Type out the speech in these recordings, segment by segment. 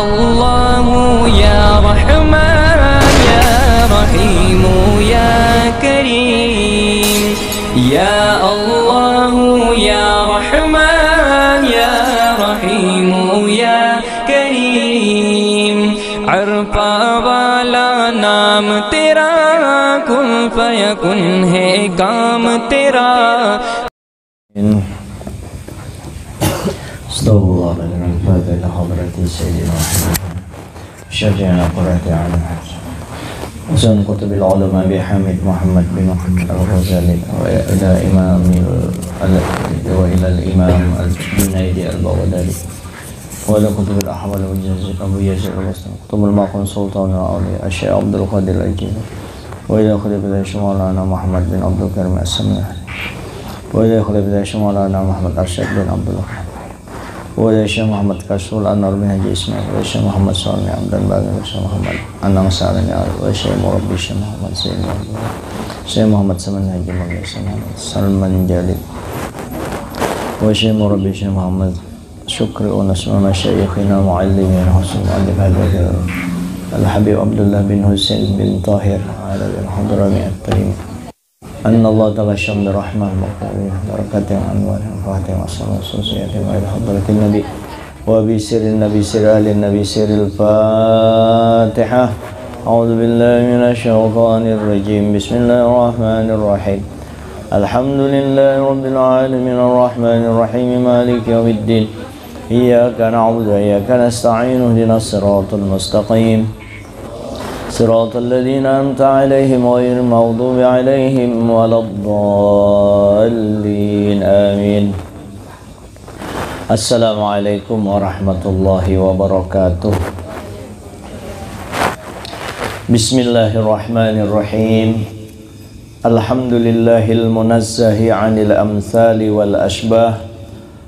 الله يا رحمن يا رحيم يا كريم يا الله يا رحمن يا رحيم يا كريم عرفा वाला नाम तेरा कुन फयकुन है काम तेरा Astagfirullah dengan fadilah hadrati Sayyidina Syarjana Qurati Alam Usun Qutubil Ulama Bihamid Muhammad bin Muhammad Al-Ghazali wa ila imam al-imam al-Junaidi al-Baghdadi wa ila Qutubil Ahwal Abu Yazid al-Bastami Qutubul Maqam Sultan al-Awliya Syekh Abdul Qadir al-Jilani wa ila Khalifatul Syumalana Muhammad bin Abdul Karim as-Sam'ani wa ila Khalifatul Syumalana Muhammad Arsyad bin Abdul Rahman wa Syekh Muhammad Kasul An-Nur bin Haji Ismail wa Syekh Muhammad Salmi Amdan Bagi wa Syekh Muhammad Anang Salani wa Syekh Murabbi Syekh Muhammad Sayyid Syekh Muhammad Saman Haji Muhammad Salman Jalid wa Syekh Murabbi Syekh Muhammad Syukri Unas wa Masyayikhina Mu'allimin Husin Mu'allif Al-Habib Abdullah bin Husain bin Tahir ala bin Hadrami At-Tayyib أن الله تغشم برحمة المقبولين بركة أنوار فاتح وصلاة وصية وإلى حضرة النبي وبسر النبي سر آل النبي سر الفاتحة أعوذ بالله من الشيطان الرجيم بسم الله الرحمن الرحيم الحمد لله رب العالمين الرحمن الرحيم مالك يوم الدين إياك نعبد وإياك نستعين اهدنا الصراط المستقيم صراط الذين أنعمت عليهم غير المغضوب عليهم ولا الضالين آمين السلام عليكم ورحمة الله وبركاته بسم الله الرحمن الرحيم الحمد لله المنزه عن الأمثال والأشباه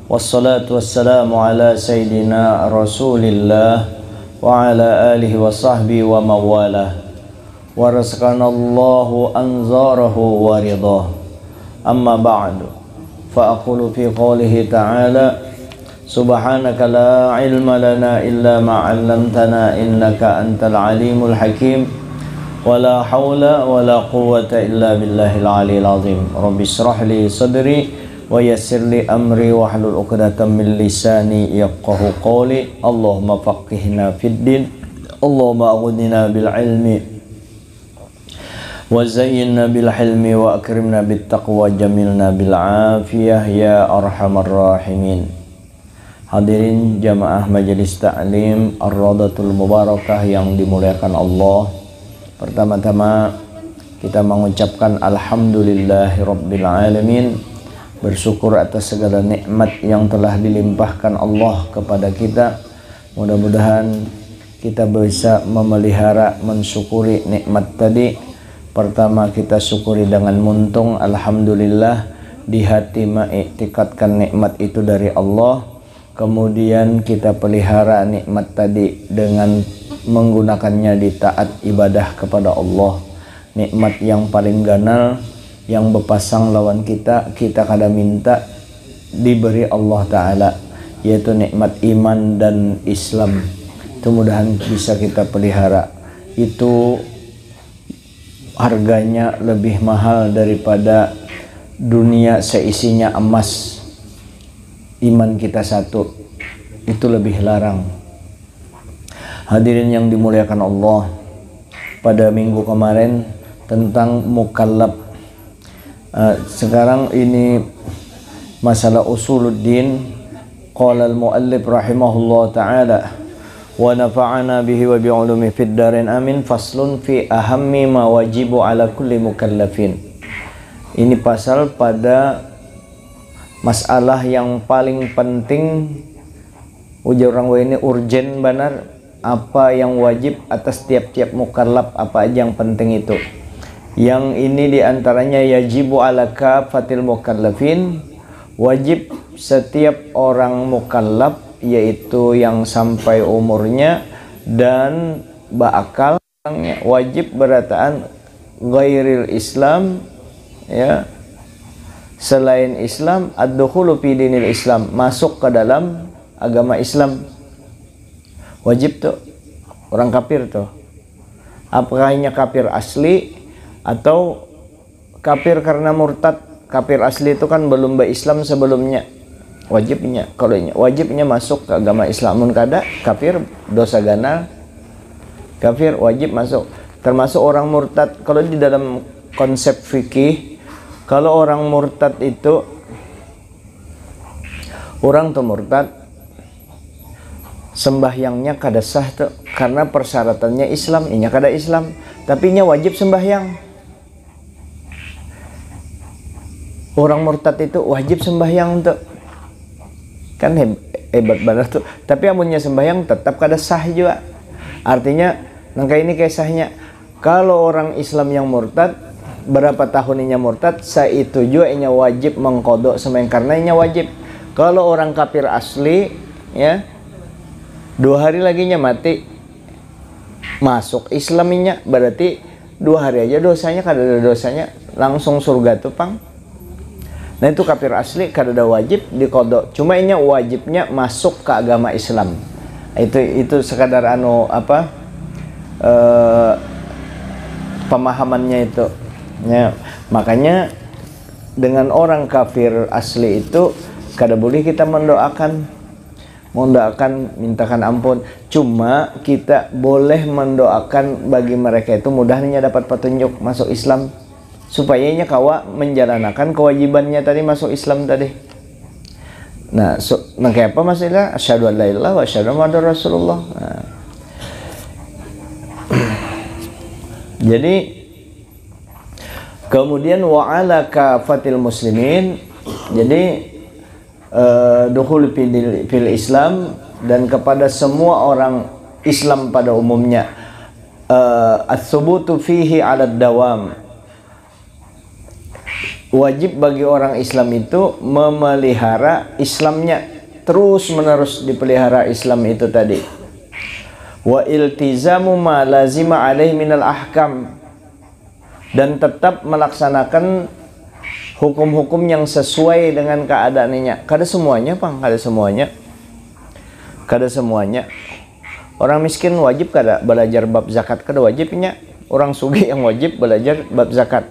والصلاة والسلام على سيدنا رسول الله wa ala alihi wa sahbihi wa mawalah wa razaqanallahu anzarahu wa ridah amma ba'du fa aqulu fi qawlihi ta'ala subhanaka la ilma lana illa ma 'allamtana innaka antal alimul hakim wa la hawla wa la quwwata illa billahil aliyil azim rabbi israh li sadri wa yassir li amri wa hlul 'uqdatam min lisani yafqahu qawli Allahumma faqihna fid din Allahumma aghnina bil ilmi wa zayyinna bil hilmi wa akrimna bit taqwa jamilna bil afiyah ya arhamar rahimin. Hadirin jamaah majelis taklim Ar-Radatul Mubarakah yang dimuliakan Allah, pertama-tama kita mengucapkan alhamdulillahi rabbil alamin, bersyukur atas segala nikmat yang telah dilimpahkan Allah kepada kita. Mudah-mudahan kita bisa memelihara, mensyukuri nikmat tadi. Pertama kita syukuri dengan muntung alhamdulillah, di hati mengiktikadkan nikmat itu dari Allah. Kemudian kita pelihara nikmat tadi dengan menggunakannya di taat ibadah kepada Allah. Nikmat yang paling ganal yang berpasang lawan kita kada minta diberi Allah Ta'ala, yaitu nikmat iman dan Islam. Itu mudahan bisa kita pelihara. Itu harganya lebih mahal daripada dunia seisinya emas. Iman kita satu itu lebih larang. Hadirin yang dimuliakan Allah, pada minggu kemarin tentang mukallaf. Sekarang ini masalah usuluddin. Qala al-muallif rahimahullah ta'ala wa nafa'ana bihi wa bi'ulumi fid darin amin. Faslun fi ahammi ma wajibu ala kulli mukallafin. Ini pasal pada masalah yang paling penting, ujar orang ini urgen benar, apa yang wajib atas tiap-tiap mukallaf, apa aja yang penting itu. Yang ini diantaranya yajibu ala kafatil mukallafin, wajib setiap orang mukallaf, yaitu yang sampai umurnya dan berakal, wajib berataan ghairil Islam, ya, selain Islam, ad-dukhulu fi dinil Islam, masuk ke dalam agama Islam. Wajib tuh orang kafir tuh. Apakah hanya kafir asli atau kafir karena murtad? Kafir asli itu kan belum berislam sebelumnya. Wajibnya, kalau wajibnya masuk ke agama Islam. Mun kada kafir dosa ganal. Kafir wajib masuk. Termasuk orang murtad. Kalau di dalam konsep fikih, kalau orang murtad itu, orang tuh murtad, sembahyangnya kada sah tuh, karena persyaratannya Islam, inya kada Islam, tapi nya wajib sembahyang. Orang murtad itu wajib sembahyang tuh, kan hebat banget tuh. Tapi amunnya sembahyang tetap kada sah juga. Artinya nangka ini kayak sahnya. Kalau orang Islam yang murtad, berapa tahun inya murtad, itu juga inya wajib mengkodok sembahyang karena inya wajib. Kalau orang kafir asli, ya 2 hari lagi nya mati, masuk Islaminya, berarti 2 hari aja dosanya, kada ada dosanya, langsung surga tuh pang. Nah itu kafir asli, kada ada wajib dikodok, cuma inya wajibnya masuk ke agama Islam. Itu sekadar pemahamannya itu. Ya, makanya dengan orang kafir asli itu kada boleh kita mendoakan, mintakan ampun. Cuma kita boleh mendoakan bagi mereka itu mudahnya dapat petunjuk masuk Islam, supaya nya kawa menjalankan kewajibannya tadi masuk Islam tadi. Nah, kayak apa maksudnya? Asyhadu an la ilaha illallah wa asyhadu anna muhammadar rasulullah. Nah. Jadi kemudian wa ala kafatil muslimin, jadi dukhul fil Islam, dan kepada semua orang Islam pada umumnya, as-subutu fihi 'ala dawam, wajib bagi orang Islam itu memelihara Islamnya, terus menerus dipelihara Islam itu tadi. Wa iltizamu ma lazima alaihi minal ahkam, dan tetap melaksanakan hukum-hukum yang sesuai dengan keadaannya. Kada semuanya pang, kada semuanya. Orang miskin wajib kada belajar bab zakat, kada wajibnya. Orang sugih yang wajib belajar bab zakat.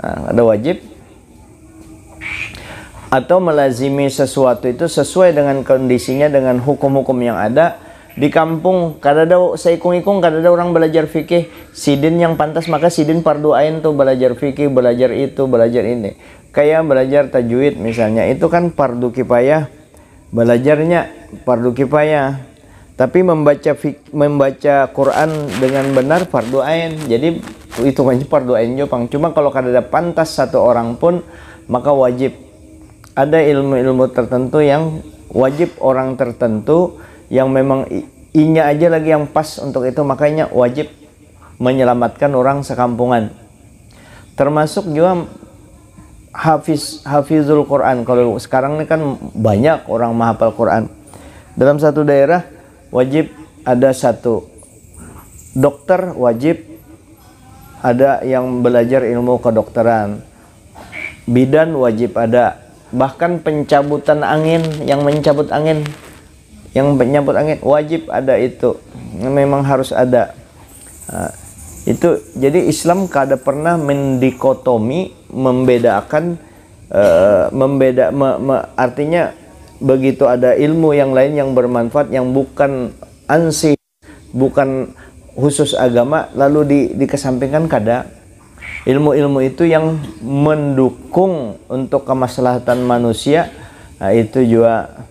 Nah, ada wajib. Atau melazimi sesuatu itu sesuai dengan kondisinya, dengan hukum-hukum yang ada. Di kampung kada ada seikung-ikung, kada ada orang belajar fikih. Sidin yang pantas, maka sidin fardu ain tuh belajar fikih, belajar itu, belajar ini. Kayak belajar tajwid misalnya, itu kan fardu kifayah. Belajarnya fardu kifayah. Tapi membaca Quran dengan benar fardu ain. Jadi itu kan fardu ain jopang. Cuma kalau kada ada pantas satu orang pun, maka wajib. Ada ilmu-ilmu tertentu yang wajib orang tertentu yang memang inya aja lagi yang pas untuk itu, makanya wajib menyelamatkan orang sekampungan. Termasuk juga hafizul Quran. Kalau sekarang ini kan banyak orang menghafal Quran. Dalam satu daerah wajib ada satu dokter, wajib ada yang belajar ilmu kedokteran. Bidan wajib ada. Bahkan pencabutan angin, yang mencabut angin, yang menyambut angin wajib ada, itu memang harus ada. Itu jadi Islam kada pernah mendikotomi, membedakan, artinya begitu ada ilmu yang lain yang bermanfaat, yang bukan ansih, bukan khusus agama, lalu dikesampingkan, kada. Ilmu-ilmu itu yang mendukung untuk kemaslahatan manusia, nah itu juga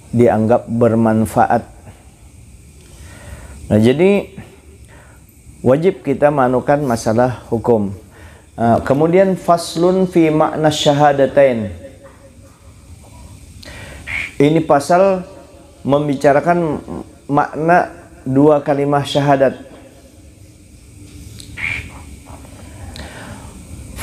dianggap bermanfaat. Nah jadi wajib kita manukan masalah hukum. Kemudian faslun fi makna syahadatain. Ini pasal membicarakan makna 2 kalimah syahadat.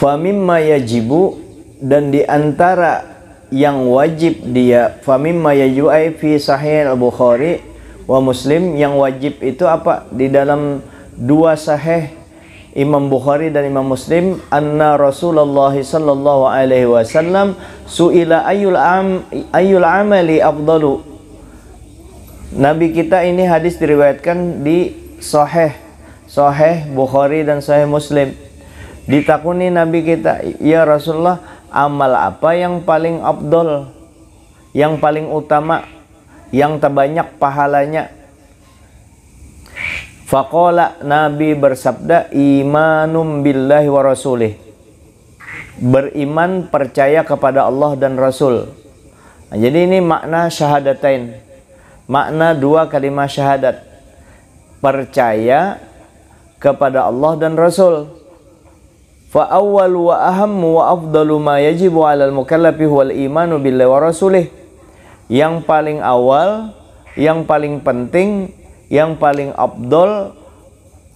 Fa mimma yajibu, dan di antara yang wajib dia, fa mimma yajibu ay fi sahih al-Bukhari wa Muslim, yang wajib itu apa? Di dalam 2 sahih Imam Bukhari dan Imam Muslim, anna Rasulullah sallallahu alaihi wasallam suila ayyul amali afdalu, Nabi kita ini hadis diriwayatkan di Sahih Bukhari dan Sahih Muslim. Ditakuni Nabi kita, ya Rasulullah, amal apa yang paling afdol, yang paling utama, yang terbanyak pahalanya? Faqala, Nabi bersabda, imanum billahi wa rasulih, beriman percaya kepada Allah dan Rasul. Nah, jadi ini makna syahadatain, makna dua kalimat syahadat, percaya kepada Allah dan Rasul. Fa awwal wa ahammu wa afdalu ma yajibu 'alal mukallafi huwal imanu billahi wa rasulih. Yang paling awal, yang paling penting, yang paling afdal,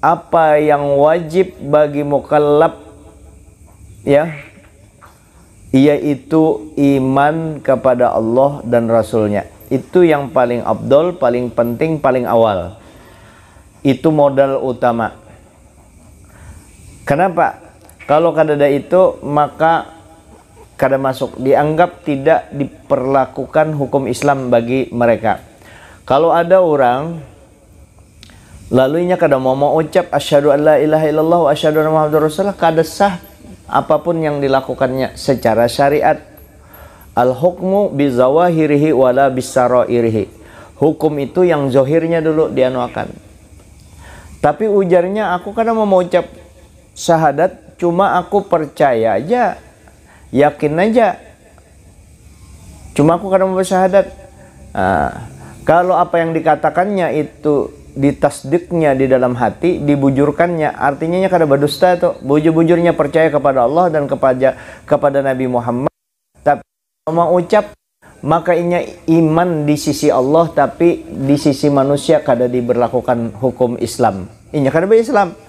apa yang wajib bagi mukallaf, ya, yaitu iman kepada Allah dan Rasulnya. Itu yang paling afdal, paling penting, paling awal. Itu modal utama. Kenapa? Kalau kadada itu, maka kada masuk, dianggap tidak diperlakukan hukum Islam bagi mereka. Kalau ada orang lalunya kada mau ucap asyhadu an la ilaha illallah wa asyhadu anna muhammadar rasulullah, kada sah apapun yang dilakukannya secara syariat. Al hukmu bi zawahirihi wala bisarairihi. Hukum itu yang zohirnya dulu dianuakan. Tapi ujarnya, aku kada mau ucap syahadat, cuma aku percaya aja, yakin aja, cuma aku kada mau bersyahadat. Kalau apa yang dikatakannya itu ditasdiknya di dalam hati, dibujurkannya, artinya kada berdusta itu, bujur-bujurnya percaya kepada Allah dan kepada Nabi Muhammad, tapi mau ucap, maka ini iman di sisi Allah, tapi di sisi manusia kada diberlakukan hukum Islam. Inya kada berislam.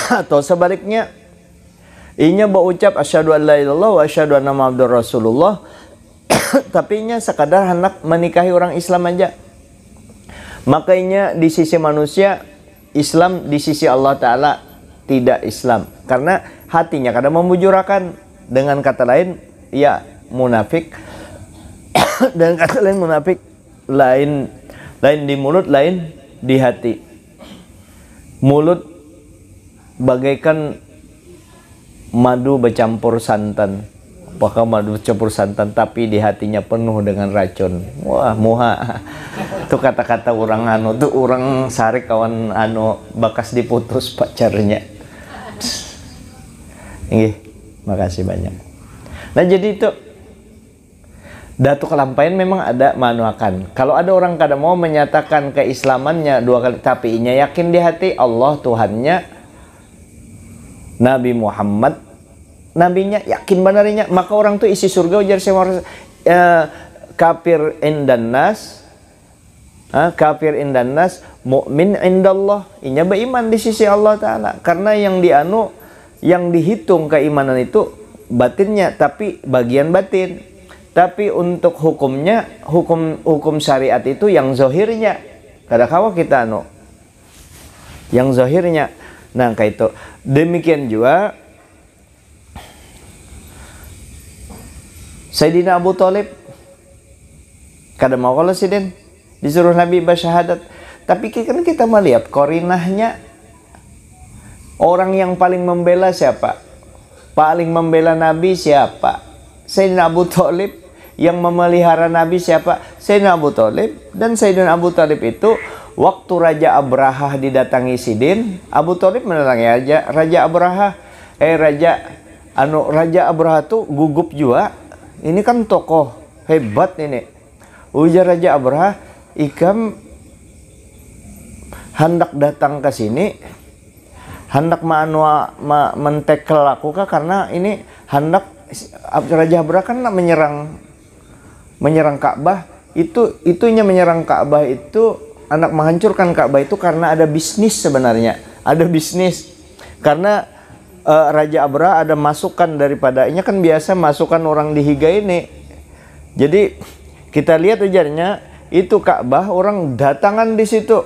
Atau sebaliknya, inya berucap asyhadu an la ilaha illallah wa asyhadu anna muhammadar rasulullah, tapi inya sekadar hendak menikahi orang Islam aja. Makanya di sisi manusia Islam, di sisi Allah Ta'ala tidak Islam, karena hatinya kadang membujurakan. Dengan kata lain, ya munafik. Dan kata lain munafik, lain di mulut, lain di hati. Mulut bagaikan madu bercampur santan. Apakah madu campur santan, tapi di hatinya penuh dengan racun. Wah, muha. Itu kata-kata orang tuh orang sari kawan bakas diputus pacarnya. Nggih, makasih banyak. Nah, jadi itu Datuk Kelampain memang ada manuakan. Kalau ada orang kada mau menyatakan keislamannya dua kali, tapi inya yakin di hati Allah Tuhannya, Nabi Muhammad nabinya, yakin benarnya, maka orang tuh isi surga. Ujar saya kafir indannas, kafir indannas, mukmin indallah. Inya beriman di sisi Allah Ta'ala, karena yang dihitung keimanan itu batinnya, tapi bagian batin. Tapi untuk hukumnya, hukum syariat itu yang zohirnya. Kada kawa kita yang zohirnya. Nah, kayak itu. Demikian juga Sayyidina Abu Thalib, kada mau kalau sidin disuruh Nabi bersyahadat. Tapi kan kita melihat korinahnya, orang yang paling membela siapa? Paling membela Nabi siapa? Sayyidina Abu Thalib. Yang memelihara Nabi siapa? Sayyidina Abu Thalib. Dan Sayyidina Abu Thalib itu waktu Raja Abrahah didatangi sidin, Abu Thalib mendatangi Raja Abrahah. Raja Abrahah tuh gugup juga. Ini kan tokoh hebat ini. Ujar Raja Abrahah, ikam hendak datang ke sini, hendak mentekel aku kah? Karena ini hendak Raja Abrahah kan menyerang Ka'bah. Itunya menyerang Ka'bah itu, hendak menghancurkan Ka'bah itu karena ada bisnis sebenarnya. Ada bisnis. Karena Raja Abrahah ada masukan daripadanya, kan biasa masukan orang dihiga ini. Jadi kita lihat ujarnya, itu Ka'bah orang datangan di situ.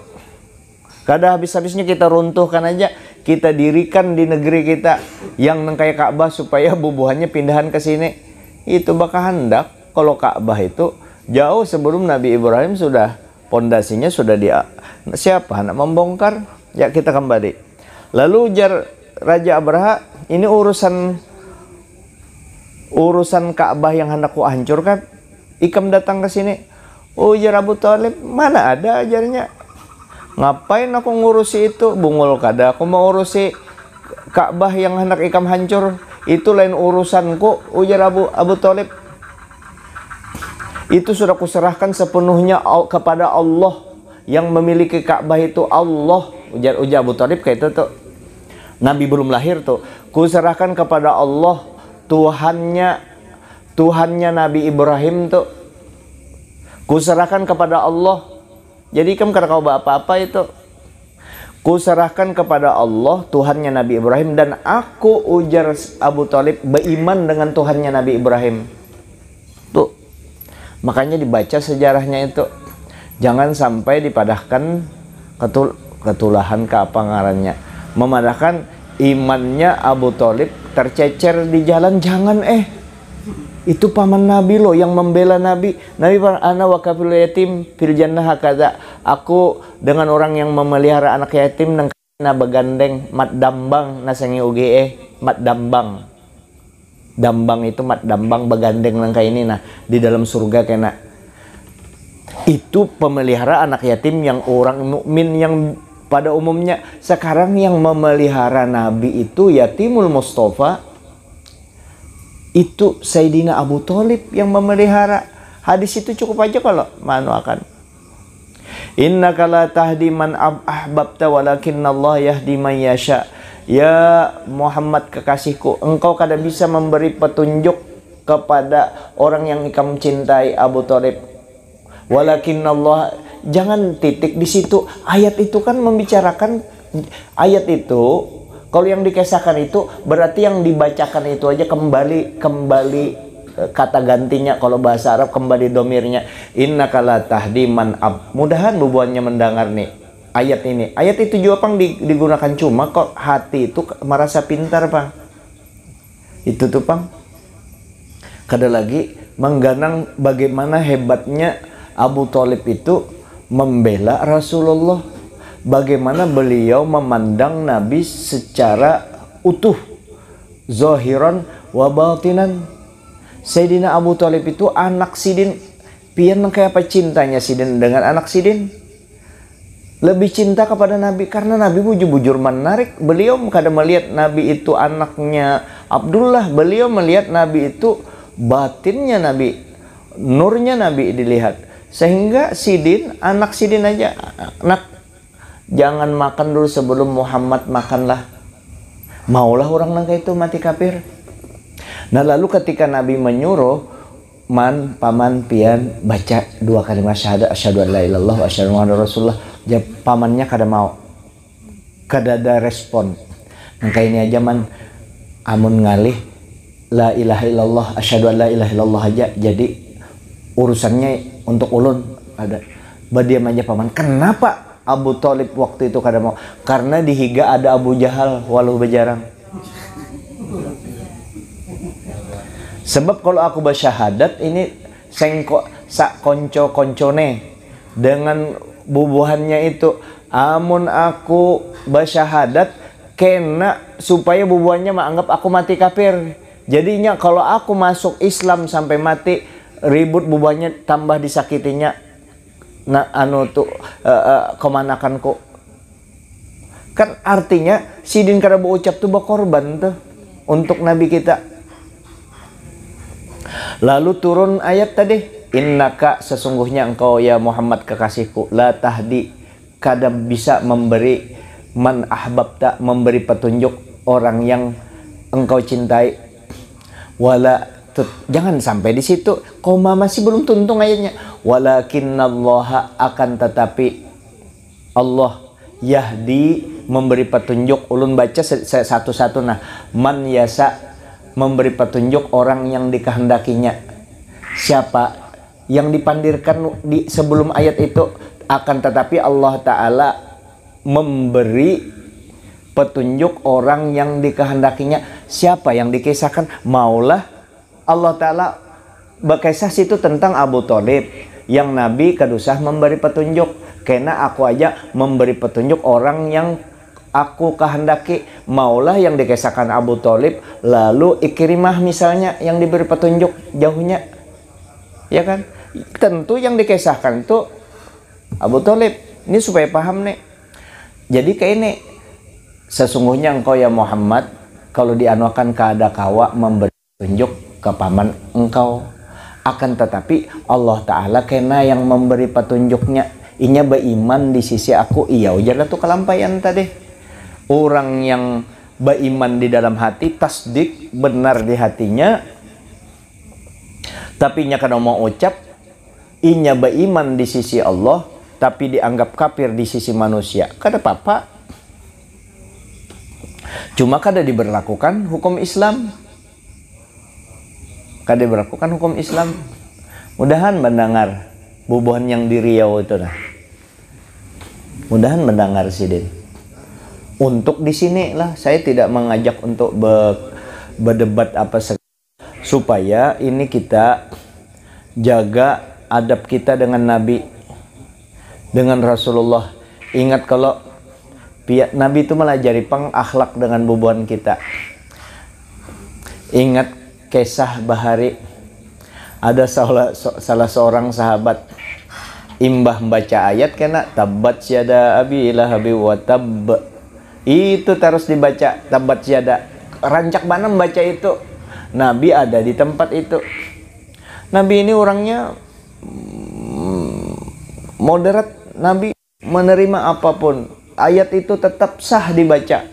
Kada habis-habisnya kita runtuhkan aja, kita dirikan di negeri kita yang kayak Ka'bah supaya bubuhannya pindahan ke sini. Itu bakal hendak kalau Ka'bah itu jauh sebelum Nabi Ibrahim sudah pondasinya sudah siapa nak membongkar? Ya kita kembali. Lalu ujar Raja Abraha, ini urusan Ka'bah yang hendak ku hancurkan. Ikam datang ke sini. Ujar Abu Thalib, mana ada ajarnya? Ngapain aku ngurusi itu? Bungul kada aku mau urusi Ka'bah yang hendak ikam hancur. Itu lain urusanku, ujar Abu Thalib. Itu sudah kuserahkan sepenuhnya kepada Allah. Yang memiliki Ka'bah itu Allah. Ujar Abu Thalib kayak itu tuh. Nabi belum lahir tuh. Kuserahkan kepada Allah, Tuhannya Nabi Ibrahim tuh. Kuserahkan kepada Allah. Jadi kamu kada kau apa-apa itu. Kuserahkan kepada Allah, Tuhannya Nabi Ibrahim, dan aku, ujar Abu Thalib, beriman dengan Tuhannya Nabi Ibrahim. Tuh. Makanya dibaca sejarahnya itu. Jangan sampai dipadahkan ketulahan ke apa ngarannya. Memadahkan imannya Abu Thalib tercecer di jalan. Jangan itu paman Nabi loh yang membela Nabi. Nabi bilang, ana wa kafilul yatim fil jannah hakadza. Aku dengan orang yang memelihara anak yatim nang na begandeng mat dambang nasangi uge mat dambang. Dambang itu mat dambang begandeng nang ini nah di dalam surga kena. Itu pemelihara anak yatim yang orang mukmin yang pada umumnya. Sekarang yang memelihara Nabi itu yatimul Mustafa. Itu Sayyidina Abu Thalib yang memelihara. Hadis itu cukup aja kalau manu akan. Innaka la tahdi man ahbabta walakinnallaha yahdi man yasha. Ya Muhammad kekasihku, engkau kada bisa memberi petunjuk kepada orang yang kamu cintai, Abu Thalib. Walakinnallaha, jangan titik di situ. Ayat itu kan membicarakan ayat itu. Kalau yang dikisahkan itu berarti yang dibacakan itu aja kembali kata gantinya. Kalau bahasa Arab kembali domirnya. Innaka la tahdi man mudahan bubuannya mendengar nih ayat ini. Ayat itu juga pang digunakan cuma kok hati itu merasa pintar pang. Itu tuh pang. Kada lagi mengganang bagaimana hebatnya Abu Thalib itu membela Rasulullah. Bagaimana beliau memandang Nabi secara utuh, zahiran wa batinan. Sayyidina Abu Thalib itu anak Sidin. Pian kayak apa cintanya Sidin dengan anak Sidin? Lebih cinta kepada Nabi karena Nabi bujur-bujur menarik. Beliau kada melihat Nabi itu anaknya Abdullah. Beliau melihat Nabi itu batinnya Nabi, nurnya Nabi dilihat. Sehingga Sidin, anak Sidin aja, anak, jangan makan dulu sebelum Muhammad makanlah. Maulah orang nangka itu mati kafir. Nah lalu ketika Nabi menyuruh, paman pian baca 2 kalimat syahadat, asyhadu an la ilaha illallah wa asyhadu anna rasulullah. Pamannya kada mau, kada ada respon. Nangka ini aja amun ngalih la ilaha illallah, asyhadu an la ilaha illallah aja jadi urusannya untuk ulun ada. Badiam aja paman. Kenapa Abu Thalib waktu itu kada mau? Karena di higa ada Abu Jahal walau bejarang. Sebab kalau aku bersyahadat ini sengkok sak konco-koncone dengan bubuhannya itu. Amun aku bersyahadat kena supaya bubuhannya menganggap aku mati kafir. Jadinya kalau aku masuk Islam sampai mati, ribut bubuhannya tambah disakitinya. Nah kemanakanku. Kan artinya Sidin kada berucap tuh berkorban tuh untuk Nabi kita. Lalu turun ayat tadi, innaka sesungguhnya engkau ya Muhammad kekasihku, la tahdi kada bisa memberi man ahbabta, memberi petunjuk orang yang engkau cintai. Jangan sampai di situ, koma masih belum tuntung ayatnya. Walakinnallaha, akan tetapi Allah yahdi, memberi petunjuk. Ulun baca satu-satu. Nah, man yasa, memberi petunjuk orang yang dikehendakinya. Siapa yang dipandirkan di sebelum ayat itu? Akan tetapi Allah Ta'ala memberi petunjuk orang yang dikehendakinya. Siapa yang dikisahkan? Maulah Allah Ta'ala berkisah situ tentang Abu Thalib. yang Nabi kadusah memberi petunjuk. Karena aku aja memberi petunjuk orang yang aku kehendaki. Maulah yang dikisahkan Abu Thalib, lalu Ikrimah misalnya yang diberi petunjuk jauhnya, ya kan? Tentu yang dikisahkan itu Abu Thalib. Ini supaya paham nih. Jadi kayak ini, sesungguhnya engkau ya Muhammad, kalau dianuakan keada kawa memberi petunjuk ke paman engkau, akan tetapi Allah Ta'ala kena yang memberi petunjuknya. Inya beriman di sisi aku. Iya ujarlah tuh kelampaian tadi. Orang yang beriman di dalam hati, tasdik benar di hatinya, tapi nya kada mau ucap, inya beriman di sisi Allah, tapi dianggap kafir di sisi manusia. Kada apa-apa. Cuma kada diberlakukan hukum Islam. Kada diberlakukan hukum Islam. Mudahan mendengar bubuhan yang di Riau itu nah. Mudahan mendengar sidin. Untuk di sini lah, saya tidak mengajak untuk berdebat apa supaya ini kita jaga adab kita dengan Nabi, dengan Rasulullah. Ingat kalau Nabi itu melajari akhlak dengan bubuhan kita. Ingat kisah Bahari. Ada salah seorang sahabat imbah membaca ayat kena tabbat syada abi lahabi wa tabb. Itu terus dibaca tabbat syada. Rancak mana membaca itu. Nabi ada di tempat itu. Nabi ini orangnya moderat. Nabi menerima apapun. Ayat itu tetap sah dibaca.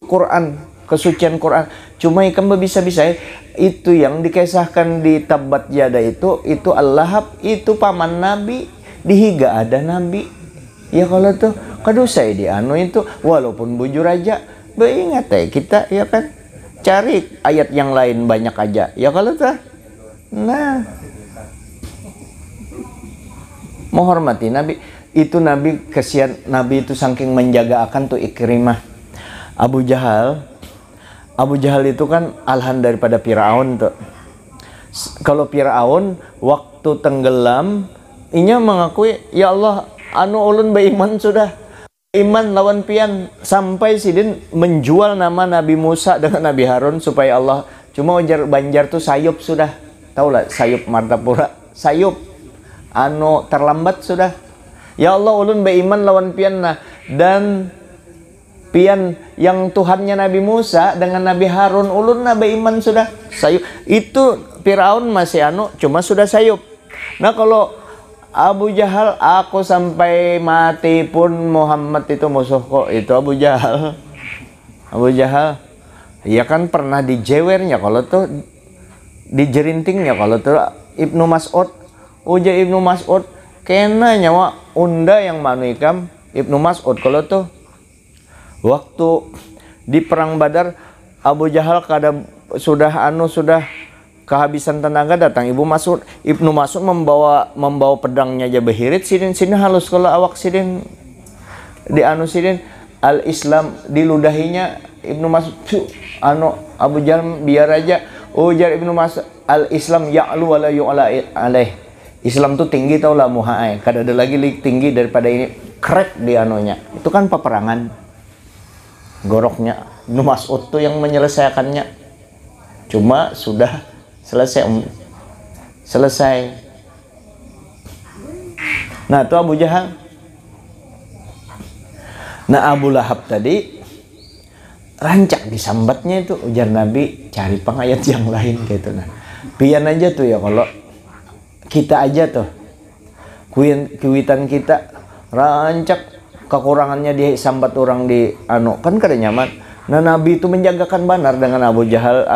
Quran, kesucian Quran. Cuma ikan bisa-bisa itu yang dikisahkan di tabbat syada itu Al-Lahab, itu paman Nabi. Dihiga ada Nabi. Ya kalau tuh kadusai di anu itu walaupun bujur aja beingat kita ya kan, cari ayat yang lain banyak aja ya kalau tuh. Nah, menghormati Nabi itu. Nabi kesian, Nabi itu saking menjaga akan tuh Ikrimah. Abu Jahal itu kan alhan daripada Firaun tuh. Kalau Firaun waktu tenggelam inya mengakui, ya Allah, anu ulun beriman sudah, iman lawan pian, sampai sidin menjual nama Nabi Musa dengan Nabi Harun supaya Allah. Cuma ujar Banjar tuh sayup sudah, tahu lah sayup Martapura, sayup anu terlambat sudah. Ya Allah, ulun beriman lawan pian nah, dan pian yang Tuhannya Nabi Musa dengan Nabi Harun, ulun na beriman sudah, sayup. Itu Firaun masih anu, cuma sudah sayup. Nah kalau Abu Jahal, aku sampai mati pun Muhammad itu musuhku. Itu Abu Jahal. Abu Jahal, ya kan pernah dijewernya kalau tuh, dijerintingnya kalau tuh Ibnu Mas'ud. Uja Ibnu Mas'ud kena nyawa unda yang manuikam Ibnu Mas'ud kalau tuh. Waktu di perang Badar, Abu Jahal sudah kehabisan tenaga, datang Ibnu Mas'ud membawa pedangnya aja behirit, sidin halus kalau awak sidin di anu sidin al-Islam diludahinya Ibnu Mas'ud Abu Jahal biar aja. Ujar Ibnu Mas'ud, al-Islam ya'lu wa la yu'la alaih. Islam tuh tinggi tau lah muha'ai, kada ada lagi tinggi daripada ini. Krek di anunya. Itu kan peperangan. Goroknya Ibnu Mas'ud tuh yang menyelesaikannya. Cuma sudah selesai. Nah itu Abu Jahal. Nah Abu Lahab tadi rancak disambatnya itu, ujar Nabi cari pengayat yang lain gitu. Nah pian aja tuh ya, kalau kita aja tuh kuitan kita rancak kekurangannya disambat orang di anu kan kada nyaman. Nah Nabi itu menjagakan benar dengan Abu Jahal.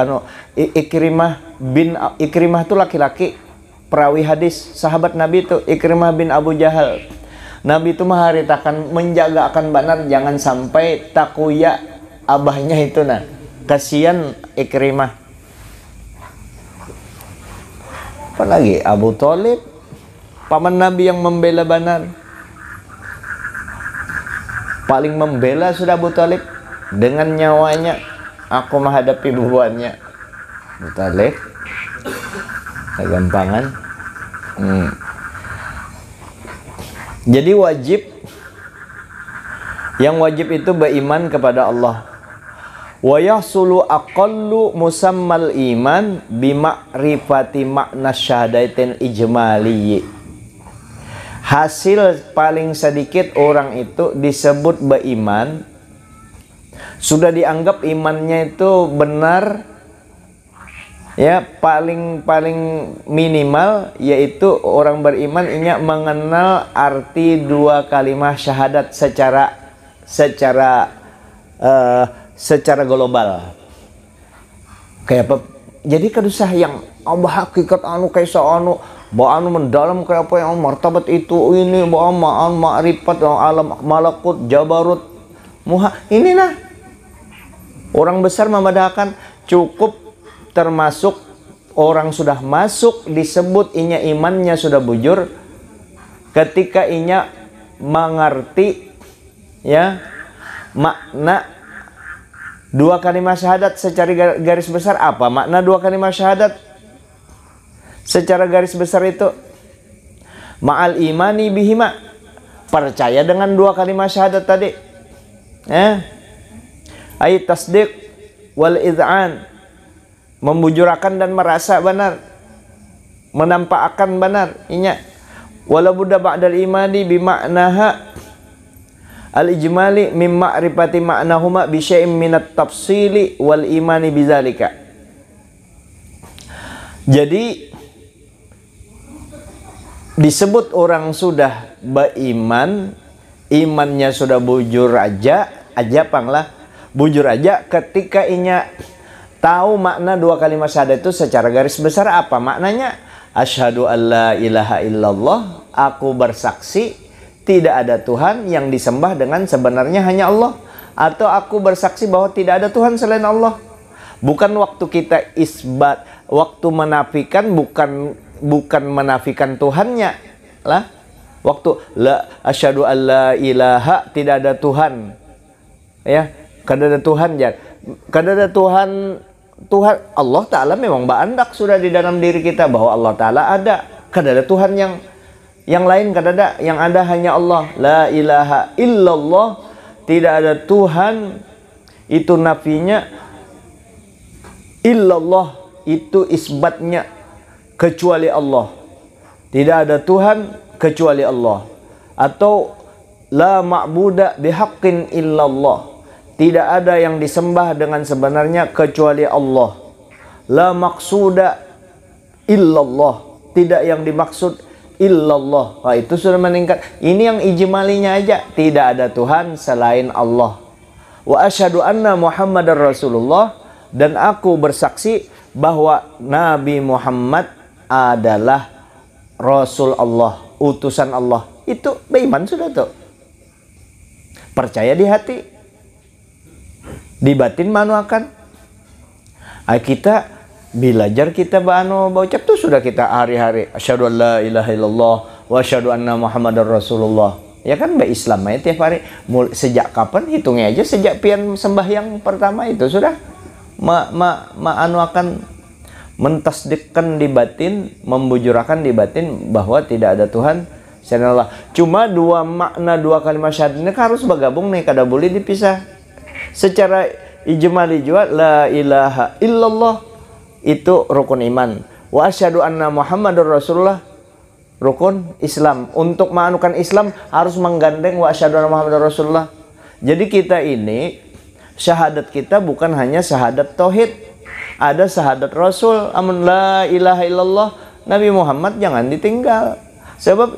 Ikrimah itu laki-laki perawi hadis sahabat Nabi itu, Ikrimah bin Abu Jahal. Nabi itu mengharitakan, menjaga akan benar jangan sampai takuya abahnya itu. Nah kasihan Ikrimah. Apalagi Abu Thalib, paman Nabi yang membela benar, paling membela sudah Abu Thalib. Dengan nyawanya aku menghadapi bubuannya. Abu Thalib kegampangan. Jadi yang wajib itu beriman kepada Allah. Wa yahsulu aqallu musammal iman bima'rifati makna syahadatain ijmaliyyi. Hasil paling sedikit orang itu disebut beriman, sudah dianggap imannya itu benar, ya, paling minimal yaitu orang beriman ini mengenal arti dua kalimat syahadat secara global. Kayak apa? Jadi kadusah yang Allah hakikat anu kaisa anu bahwa anu mendalam kayak apa yang martabat itu ini bahwa ma'rifat alam malakut jabarut muha ini nah orang besar membedakan cukup termasuk orang sudah masuk disebut inya imannya sudah bujur ketika inya mengerti, ya, makna dua kalimat syahadat. Secara garis besar apa makna dua kalimat syahadat? Secara garis besar itu ma'al imani bihima, percaya dengan dua kalimat syahadat tadi, ay tasdiq wal id'an, membujurakan dan merasa benar, menampakkan benar inya. Wala budda ba'dal imani bima'naha al-ijmali min ma'rifati ma'nahuma bi syai'in minat tafsili wal imani bizalika. Jadi disebut orang sudah beriman, imannya sudah bujur aja panglah, bujur aja ketika inya tahu makna dua kalimat syahadat itu secara garis besar apa maknanya. Asyhadu alla ilaha illallah, aku bersaksi tidak ada Tuhan yang disembah dengan sebenarnya hanya Allah, atau aku bersaksi bahwa tidak ada Tuhan selain Allah. Bukan waktu kita isbat, waktu menafikan bukan menafikan Tuhannya lah. Waktu la asyhadu alla ilaha, tidak ada Tuhan, ya, kada ada Tuhan, ya, kada ada Tuhan. Allah Ta'ala memang baandak sudah di dalam diri kita bahwa Allah Ta'ala ada, kada ada Tuhan yang lain, kada ada, yang ada hanya Allah. La ilaha illallah, tidak ada Tuhan, itu nafinya, illallah itu isbatnya, kecuali Allah. Tidak ada Tuhan kecuali Allah. Atau la ma'buda bihaqqin illallah, tidak ada yang disembah dengan sebenarnya kecuali Allah. La maqsuda illallah, tidak yang dimaksud illallah. Nah, itu sudah meningkat. Ini yang ijmalinya aja, tidak ada Tuhan selain Allah. Wa asyhadu anna Muhammadar Rasulullah, dan aku bersaksi bahwa Nabi Muhammad adalah Rasul Allah, utusan Allah. Itu beriman sudah tuh. Percaya di hati, di batin manuakan. Kita belajar kita baucap tuh sudah kita hari-hari asyhadu an la ilaha illallah wa asyhadu anna Muhammadar Rasulullah. Ya kan Islam ya tiap hari. Sejak kapan? Hitungnya aja sejak pian sembahyang pertama itu sudah akan mentasdikkan di batin, membujurakan di batin bahwa tidak ada Tuhan selain Allah. Cuma dua makna dua kalimat syahadat ini harus bergabung nih, kada boleh dipisah. Secara ijmali juga la ilaha illallah itu rukun iman. Wa asyhadu anna Muhammadar Rasulullah rukun Islam. Untuk menganukan Islam harus menggandeng wa asyhadu anna Muhammadar Rasulullah. Jadi kita ini syahadat kita bukan hanya syahadat tauhid, ada syahadat Rasul. Amun la ilaha illallah Nabi Muhammad jangan ditinggal. Sebab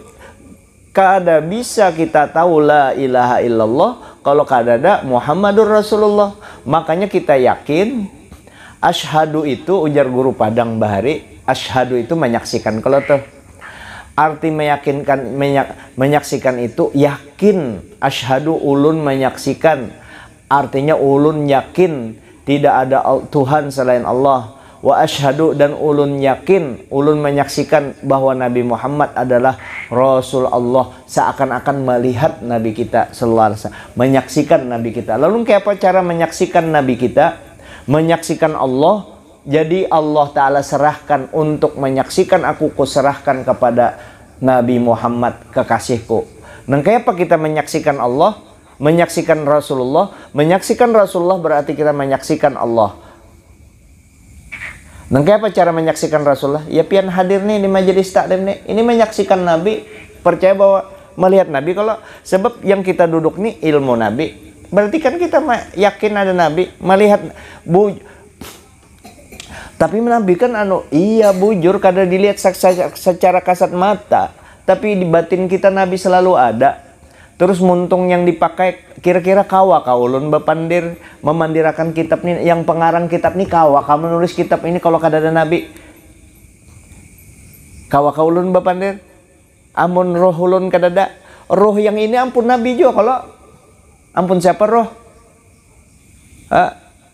kada bisa kita tahu la ilaha illallah kalau kada ada Muhammadur Rasulullah. Makanya kita yakin asyhadu itu, ujar guru Padang Bahari, asyhadu itu menyaksikan. Kalau tuh arti meyakinkan, menyaksikan itu yakin. Asyhadu ulun menyaksikan, artinya ulun yakin tidak ada Tuhan selain Allah. Wa asyhadu, dan ulun yakin, ulun menyaksikan bahwa Nabi Muhammad adalah Rasul Allah. Seakan-akan melihat Nabi kita sallallahu alaihi wasallam, menyaksikan Nabi kita. Lalu kayak apa cara menyaksikan Nabi kita? Menyaksikan Allah. Jadi Allah Ta'ala serahkan untuk menyaksikan aku, ku serahkan kepada Nabi Muhammad kekasihku. Nah, apa kita menyaksikan Allah, menyaksikan Rasulullah? Menyaksikan Rasulullah berarti kita menyaksikan Allah. Nah, apa cara menyaksikan Rasulullah? Ya pian hadir nih di majelis taklim nih. Ini menyaksikan Nabi, percaya bahwa melihat Nabi. Kalau sebab yang kita duduk nih ilmu Nabi, berarti kan kita yakin ada Nabi, melihat tapi Nabi kan iya bujur kada dilihat secara kasat mata, tapi di batin kita Nabi selalu ada. Terus muntung yang dipakai kira-kira kawa kaulun bepandir memandirakan kitab ini, yang pengarang kitab ini kawa kamu nulis kitab ini kalau kada ada Nabi. Kawa kaulun bepandir amun roh ulun kada ada. Roh yang ini ampun Nabi juga kalau ampun siapa roh?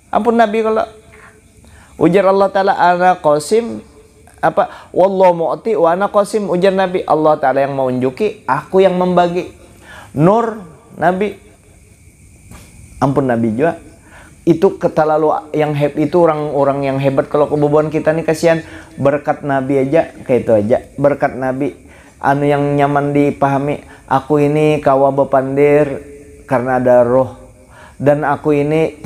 Ampun Nabi kalau ujar Allah Ta'ala ana qasim apa wallahu mu'ti wa ana qasim. Ujar Nabi, Allah Ta'ala yang menunjuki, aku yang membagi. Nur Nabi, ampun Nabi juga. Itu terlalu yang itu orang-orang yang hebat. Kalau kebobohan kita nih kasihan, berkat Nabi aja kayak itu aja. Berkat Nabi yang nyaman dipahami. Aku ini kawa bepandir karena ada roh, dan aku ini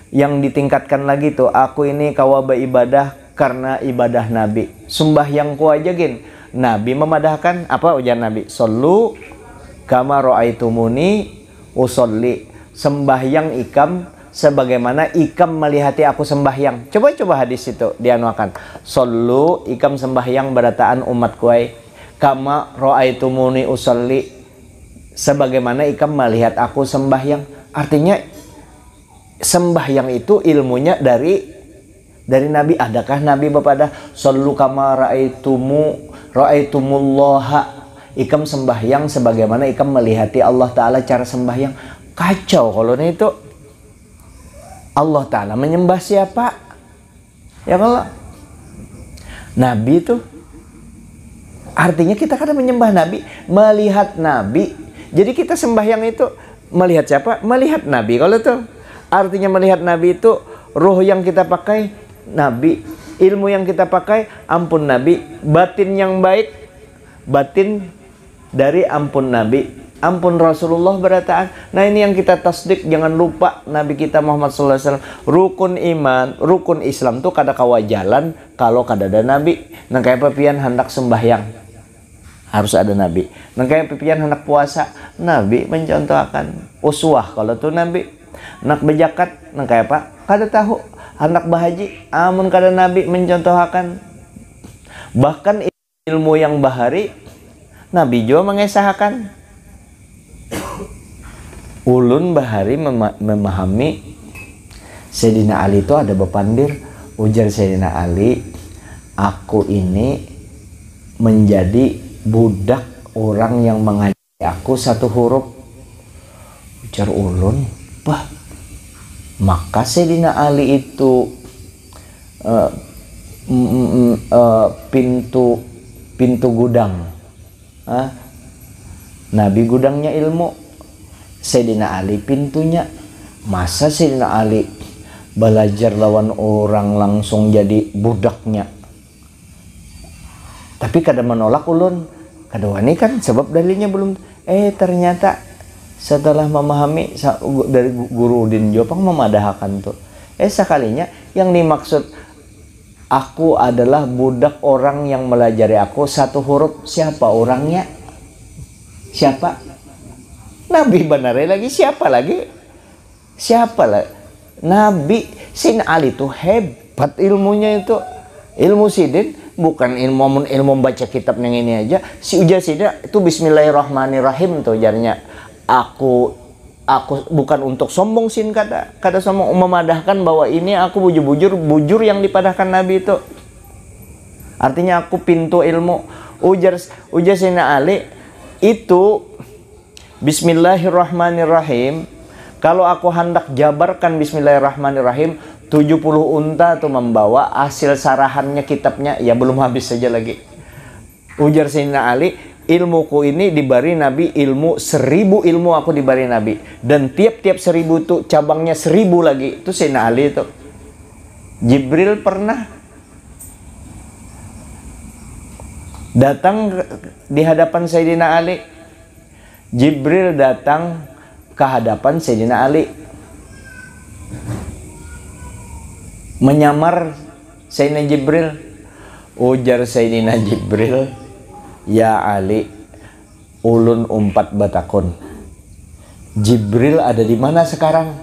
yang ditingkatkan lagi tuh, aku ini kawa beribadah karena ibadah Nabi. Sembahyangku aja gin, Nabi memadahkan apa ujar Nabi? Sallu kama ra'aitumuni usolli. Sembahyang ikam sebagaimana ikam melihati aku sembahyang. Coba hadis itu dianuakan. Sallu ikam sembahyang berataan umat kuai. Kama ra'aitumuni usolli, sebagaimana ikam melihat aku sembahyang. Artinya sembahyang itu ilmunya dari Nabi. Adakah Nabi bepada sallu kama ra'aitumullaha, ikam sembahyang sebagaimana ikam melihati Allah Ta'ala cara sembahyang. Kacau kalau itu. Allah Ta'ala menyembah siapa? Ya kalau Nabi itu artinya kita kadang menyembah Nabi, melihat Nabi. Jadi kita sembahyang itu melihat siapa? Melihat Nabi. Kalau itu artinya melihat Nabi itu ruh yang kita pakai Nabi, ilmu yang kita pakai ampun Nabi, batin yang baik, batin dari ampun Nabi, ampun Rasulullah berataan. Nah ini yang kita tasdik, jangan lupa Nabi kita Muhammad SAW. Rukun iman, rukun Islam tuh kada kawa jalan kalau kada ada Nabi. Nah kayak pepian hendak sembahyang harus ada Nabi. Nah kayak pepian hendak puasa, Nabi mencontohkan uswah kalau tuh Nabi. Nak bejakat, nah kayak apa? Kada tahu. Hendak bahaji, amun kada Nabi mencontohkan. Bahkan ilmu yang bahari Nabi juga mengesahkan. Ulun bahari memahami Sayyidina Ali itu ada bepandir. Ujar Sayyidina Ali, aku ini menjadi budak orang yang mengajari aku satu huruf. Ujar ulun, bah, maka Sayyidina Ali itu pintu gudang. Nabi gudangnya ilmu, Sayyidina Ali pintunya. Masa Sayyidina Ali belajar lawan orang langsung jadi budaknya? Tapi kada menolak ulun, kada wani kan sebab dalilnya belum. Ternyata setelah memahami dari guru Udin Jopang memadahkan tuh. Sekalinya yang dimaksud aku adalah budak orang yang melajari aku satu huruf. Siapa orangnya? Siapa? Nabi benar lagi. Siapa lagi? Siapa lah? Nabi. Sayyidina Ali itu hebat ilmunya itu. Ilmu sidin bukan ilmu baca kitab yang ini aja. Si ujar sidin itu bismillahirrahmanirrahim tuh ujarnya. Aku bukan untuk sombong sin kada sombong, memadahkan bahwa ini aku bujur yang dipadahkan Nabi itu. Artinya aku pintu ilmu. Ujar Sayyidina Ali itu bismillahirrahmanirrahim. Kalau aku hendak jabarkan bismillahirrahmanirrahim, 70 unta tuh membawa hasil sarahannya kitabnya, ya belum habis saja lagi. Ujar Sayyidina Ali, ilmuku ini diberi Nabi ilmu 1000 ilmu aku diberi Nabi, dan tiap-tiap 1000 tuh cabangnya 1000 lagi. Itu Sayyidina Ali itu. Jibril pernah datang di hadapan Sayyidina Ali. Jibril datang ke hadapan Sayyidina Ali, menyamar Sayyidina Jibril. Ujar Sayyidina Jibril, ya Ali, ulun umpat batakun, Jibril ada di mana sekarang?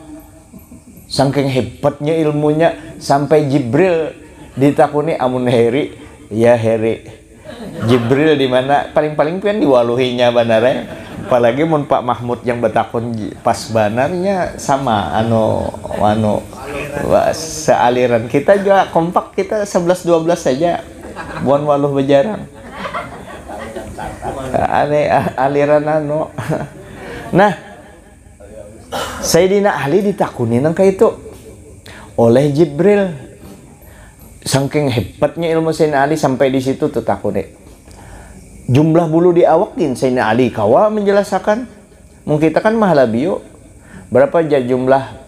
Saking hebatnya ilmunya sampai Jibril ditakuni amun Heri, ya Heri, Jibril di mana? Paling-paling pian diwaluhinya banare. Apalagi mun Pak Mahmud yang betakun pas banarnya sama sealiran. Kita juga kompak, kita 11-12 saja buan waluh bejarang. Aliran Nah, Sayyidina Ali ditakuni nangka itu oleh Jibril. Saking hebatnya ilmu Sayyidina Ali sampai di situ tuh takuni. Jumlah bulu di awakin Sayyidina Ali kawa menjelaskan. Mungkin kita kan mahalabio. Berapa aja jumlah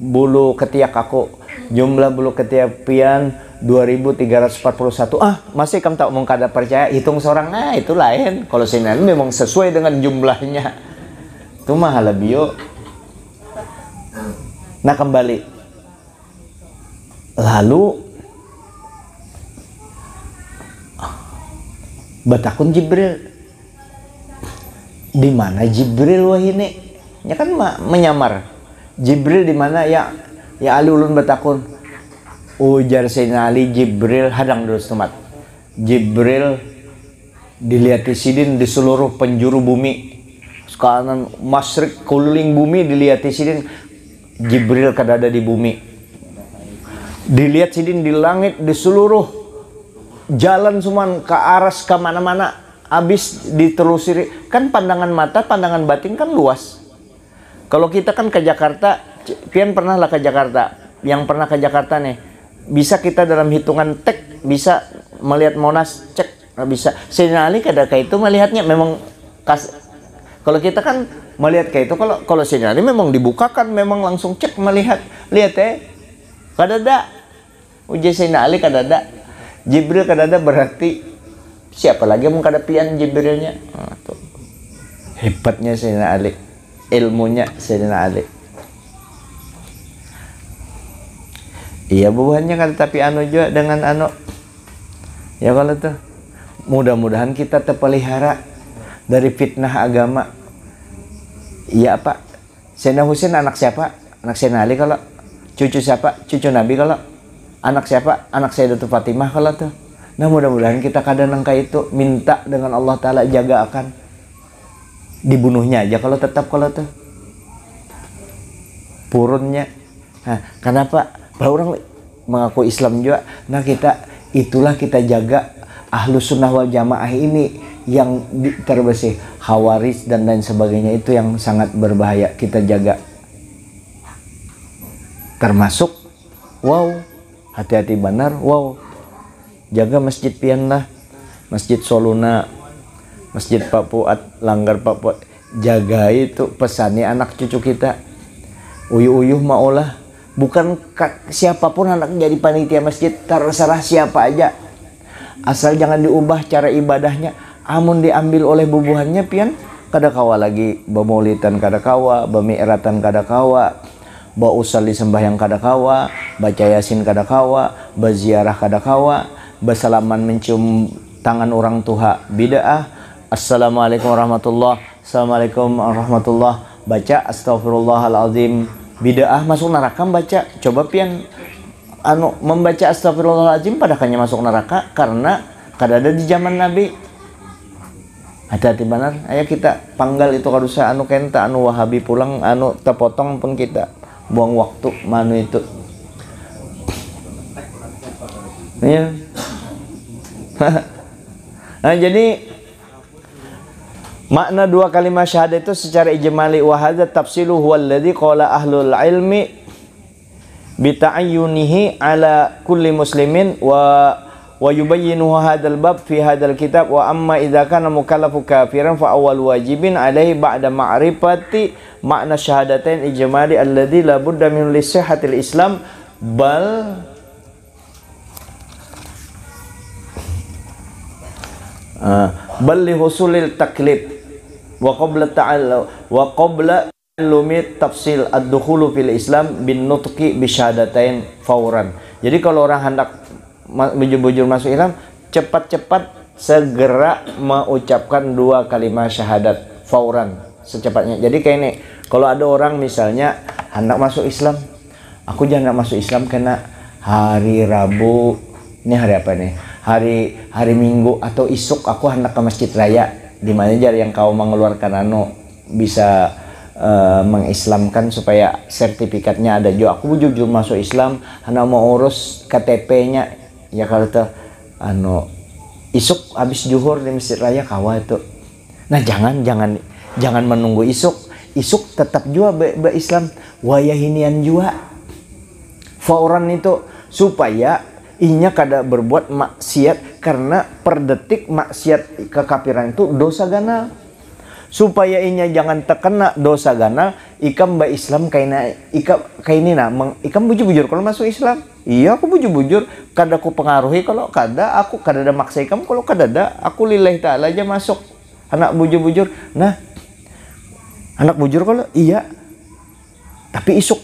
bulu ketiak aku? Jumlah bulu ketiak pian 2341. Masih kamu tak mau kada percaya hitung seorang? Itu lain. Kalau Sayyidina Ali memang sesuai dengan jumlahnya. Itu mahalabio. Nah, kembali. Lalu batakun Jibril, di mana Jibril wah ini? Ya kan menyamar. Jibril di mana ya? Ya Ali ulun batakun. Ujar Sayyidina Ali, Jibril hadang dulu temat. Jibril dilihat sidin di seluruh penjuru bumi. Sekarang masyrik keliling bumi dilihat sidin. Jibril kada ada di bumi. Dilihat sidin di langit, di seluruh jalan cuman ke aras ke mana-mana, habis ditelusuri. Kan pandangan mata, pandangan batin kan luas. Kalau kita kan ke Jakarta, pian pernah lah ke Jakarta. Yang pernah ke Jakarta nih, bisa kita dalam hitungan tek bisa melihat Monas, cek bisa. Sayyidina Ali kada kayak itu melihatnya memang kalau kita kan melihat kayak itu, kalau Sayyidina Ali memang dibukakan, memang langsung cek melihat, lihat kada ada. Uji Sayyidina Ali kada ada. Jibril kadada berarti siapa lagi yang menghadapian Jibrilnya? Tuh. Hebatnya Sayyidina Ali, ilmunya Sayyidina Ali. Iya buahnya kan, tapi juga dengan ya kalau tuh mudah-mudahan kita terpelihara dari fitnah agama. Iya Pak, Sayyidina Husain anak siapa? Anak Sayyidina Ali. Kalau cucu siapa? Cucu Nabi. Kalau anak siapa? Anak Sayyidatul Fatimah kalau tuh. Nah mudah-mudahan kita kadang nangka itu minta dengan Allah Ta'ala jaga akan dibunuhnya aja kalau tetap kalau tuh purunnya. Nah kenapa? Bahwa orang mengaku Islam juga. Nah itulah kita jaga Ahlus Sunnah wal Jamaah ini yang terbersih. Khawarij dan lain sebagainya itu yang sangat berbahaya, kita jaga. Termasuk hati-hati benar, jaga masjid pian lah, masjid Soluna, masjid Pak Fuad, langgar Pak Fuad, jaga itu pesannya anak cucu kita. Uyuh-uyuh maulah, bukan siapapun anak jadi panitia masjid, terserah siapa aja, asal jangan diubah cara ibadahnya. Amun diambil oleh bubuhannya pian, kada kawa lagi bamaulitan, kada kawa bami'ratan, kada kawa usal di sembahyang kada kawa, baca yasin kada kawa, berziarah kada kawa, bersalaman mencium tangan orang tua bid'ah. Assalamualaikum warahmatullah, assalamualaikum warahmatullah, baca astagfirullahaladzim bid'ah, masuk neraka baca. Coba pian membaca astagfirullahaladzim padahal masuk neraka karena kada ada di zaman Nabi. Hati-hati benar. Ayo kita panggal itu kadusa kenta Wahabi pulang terpotong pun kita buang waktu manu itu. Ya. Nah, jadi makna dua kalimat syahadat itu secara ijmali wa hadza tafsilu huwa alladhi qala ahlul ilmi bi ta'ayyunihi ala kulli muslimin wa yubayyinu hadzal bab fi hadzal kitab. Wa amma idza kana mukallafu kafiran fa awwal wajibin alaihi ba'da ma'rifati makna syahadatain ijmali alladzi la budda min li sihhatil islam bal li husulil taklif wa qabla lumit tafsil ad-dukhulu fil Islam bin nutqi bi syahadatain fauran. Jadi kalau orang hendak bujur-bujur masuk Islam, cepat-cepat segera mengucapkan 2 kalimat syahadat fauran, secepatnya. Jadi kayak ini, kalau ada orang misalnya hendak masuk Islam, aku jangan masuk Islam karena hari Rabu, ini hari apa nih? Hari Minggu atau isuk aku hendak ke Masjid Raya, di mana jar yang kau mengeluarkan bisa mengislamkan supaya sertifikatnya ada juga. Aku jujur masuk Islam, hendak mau urus KTP-nya. Ya kalau tuh isuk habis zuhur di Masjid Raya kawa itu. Nah, jangan menunggu isuk. Isuk tetap juga Islam wayahinian juga. Fauran itu supaya inya kada berbuat maksiat, karena per detik maksiat kekafiran itu dosa ganal. Supaya inya jangan terkena dosa ganal, ikam Islam kaina ikam bujur-bujur kalau masuk Islam. Iya, aku bujur-bujur, kada aku pengaruhi, kalau kada aku kada ada maksa ikam, kalau kada ada aku lillahi ta'ala aja masuk. Anak bujur-bujur. Nah, anak bujur kalau iya. Tapi isuk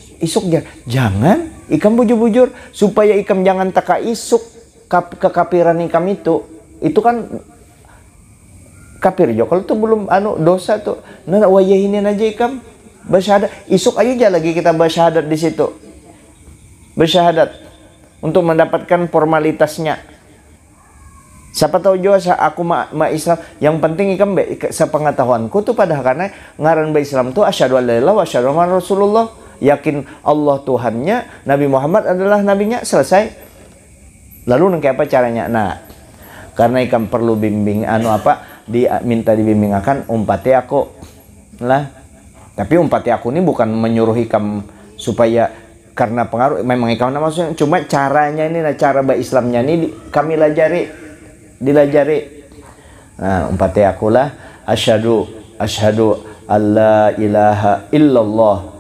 jangan ikam bujur-bujur, supaya ikam jangan taka isuk kekafiran ikam itu kan kafir jo. Kalau tuh belum dosa tuh. Nah, wayahinin aja ikam bersyahadat. Isuk aja lagi kita bersyahadat di situ. Bersyahadat untuk mendapatkan formalitasnya. Siapa tahu juga aku Islam. Yang penting ikam sepengetahuanku tuh pada karena ngaran Islam tuh asyhadu an la ilaha illallah wa asyhadu anna Rasulullah. Yakin Allah Tuhannya, Nabi Muhammad adalah nabinya, selesai. Lalu apa caranya? Nah, karena ikam perlu bimbing minta dibimbing akan umpati aku lah. Tapi umpati aku ini bukan menyuruh ikam supaya karena pengaruh, memang ikam maksudnya, cuma caranya ini, cara Islamnya ini kami dilajari. Nah, umpati aku lah, asyhadu alla ilaha illallah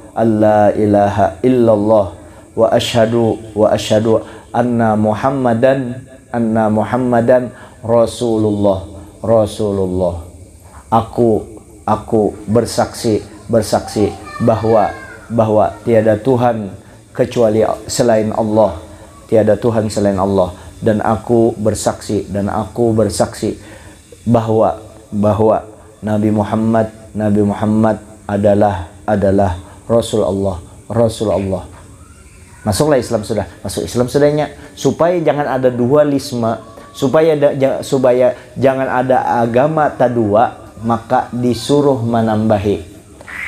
wa asyhadu anna Muhammadan Rasulullah. Aku bersaksi bahwa tiada Tuhan kecuali selain Allah, dan aku bersaksi bahwa Nabi Muhammad adalah Rasulullah. Masuklah Islam sudah, masuk Islam sudahnya, supaya jangan ada dualisme, supaya jangan ada agama tadua, maka disuruh menambahi.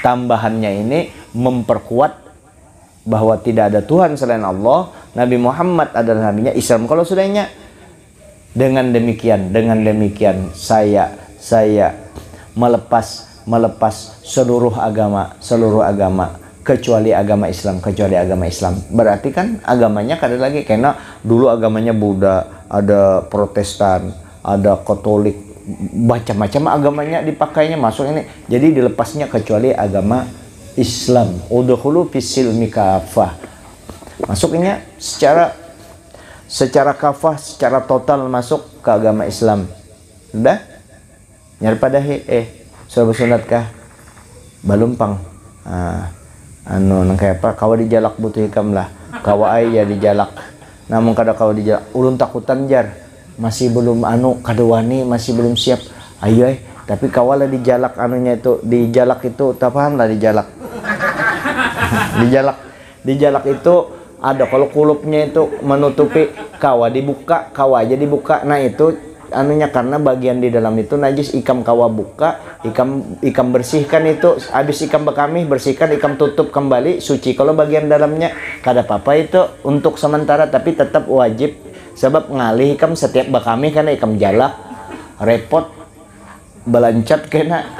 Tambahannya ini memperkuat bahwa tidak ada Tuhan selain Allah, Nabi Muhammad adalah nabinya, Islam kalau sudahnya. Dengan demikian saya melepas seluruh agama kecuali agama Islam. Berarti kan agamanya kada lagi, karena dulu agamanya Buddha, ada Protestan, ada Katolik, macam-macam agamanya dipakainya masuk ini. Jadi dilepasnya kecuali agama Islam. Udkhulu fis-silmi kafah. Masuknya secara kafah, secara total masuk ke agama Islam. Udah? Nyari pada sudah bersunat kah? Balumpang. Kayak apa? Kawa dijalak butuh hikam lah. Kawa ya dijalak. Namun kada kawa dijalak. Ulun takutan jar. Masih belum kadewani, masih belum siap. Ayo tapi kawalah dijalak dijalak itu, tak paham lah dijalak. Dijalak itu ada, kalau kulupnya itu menutupi, kawa aja dibuka. Nah itu karena bagian di dalam itu najis, ikam kawa buka, ikam bersihkan itu, habis ikam bekamih bersihkan, ikam tutup kembali, suci. Kalau bagian dalamnya kada apa-apa itu untuk sementara, tapi tetap wajib, sebab ngalih ikam setiap bekamih karena ikam jalak, repot, belancat kena.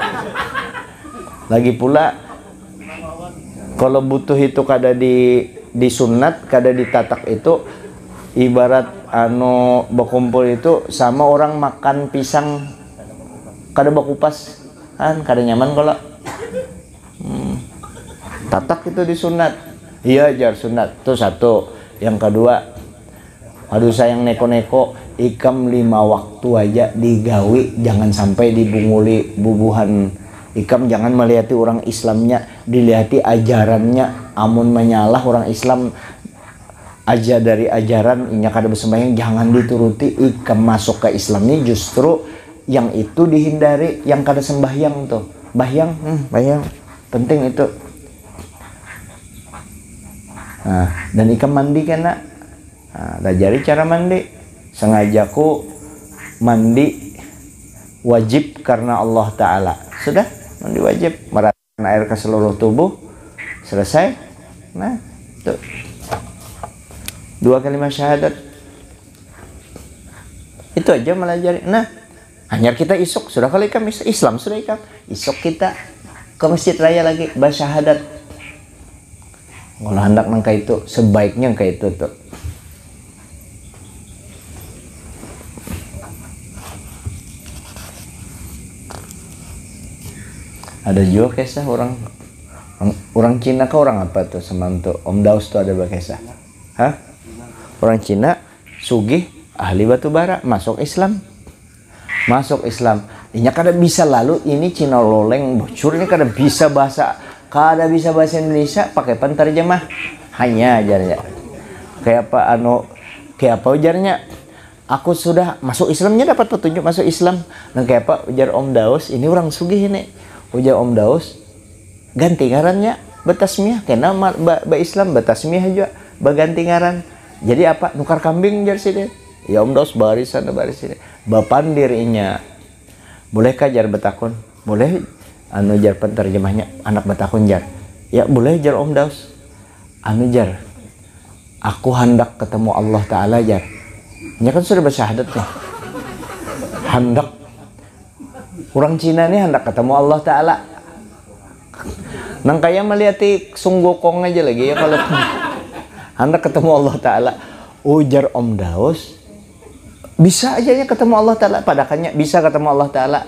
Lagi pula kalau butuh itu kada disunat, kada ditatak, itu ibarat berkumpul itu sama orang makan pisang kada bakupas kan, kada nyaman kalau tatak itu disunat. Iya jar sunat itu satu. Yang kedua, aduh sayang neko-neko, ikam 5 waktu aja digawi, jangan sampai dibunguli bubuhan Ikam jangan melihati orang Islamnya, dilihati ajarannya. Amun menyalah orang Islam aja dari ajaran inya kada bersembahyang, jangan dituruti. Ikam masuk ke Islam ini justru yang itu dihindari, yang kada sembahyang tuh. Bahyang, bahyang penting itu. Nah, dan ikam mandi kena. Nah, dajari cara mandi. Sengajaku mandi wajib karena Allah Ta'ala. Sudah, mandi wajib. Meratakan air ke seluruh tubuh. Selesai. Nah, tuh. 2 kalimat syahadat. Itu aja melajari. Nah, hanya kita isuk. Sudah kalau ikam Islam, sudah ikam. Isuk kita ke masjid raya lagi. Bersyahadat. Kalau hendak nangka itu, sebaiknya kayak itu tuh. Ada juga kisah orang Cina ke orang apa tuh semantu Om Daus tuh ada kisah. Hah? Orang Cina sugih ahli batu bara masuk Islam. Masuk Islam. Inya kada bisa lalu ini Cina loleng bocor ini kada bisa bahasa Indonesia pakai penterjemah. Hanya ajarnya. Kayak apa ujarnya? Aku sudah masuk Islamnya dapat petunjuk masuk Islam. Dan kayak apa ujar Om Daus ini orang sugih ini. Ujar Om Daus ganti ngarannya betasmiah kena ba Islam betasmiah juga baganti ngaran. Jadi apa nukar kambing jar sini. Ya Om Daus barisan ini. Bapandir inya. Bolehkah jar betakun? Boleh jar penterjemahnya anak betakun jar. Ya boleh jar Om Daus. Jar. Aku hendak ketemu Allah Ta'ala jar. Nya kan sudah bersyahadat nih. Hendak orang Cina nih hendak ketemu Allah Ta'ala. Nang kaya melihati sunggokong aja lagi ya kalau hendak ketemu Allah Ta'ala. Ujar Om Daus, bisa aja ya ketemu Allah Ta'ala. Padakannya bisa ketemu Allah Ta'ala.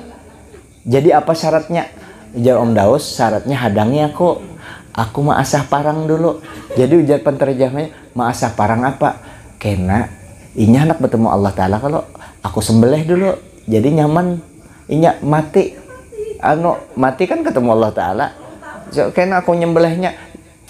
Jadi apa syaratnya? Ujar Om Daus, syaratnya hadangnya aku mah asah parang dulu. Jadi ujar penterjemahnya, mah asah parang apa? Kena inya hendak bertemu Allah Ta'ala kalau aku sembelih dulu. Jadi nyaman. Inya mati mati kan ketemu Allah Ta'ala. So, karena aku nyembelihnya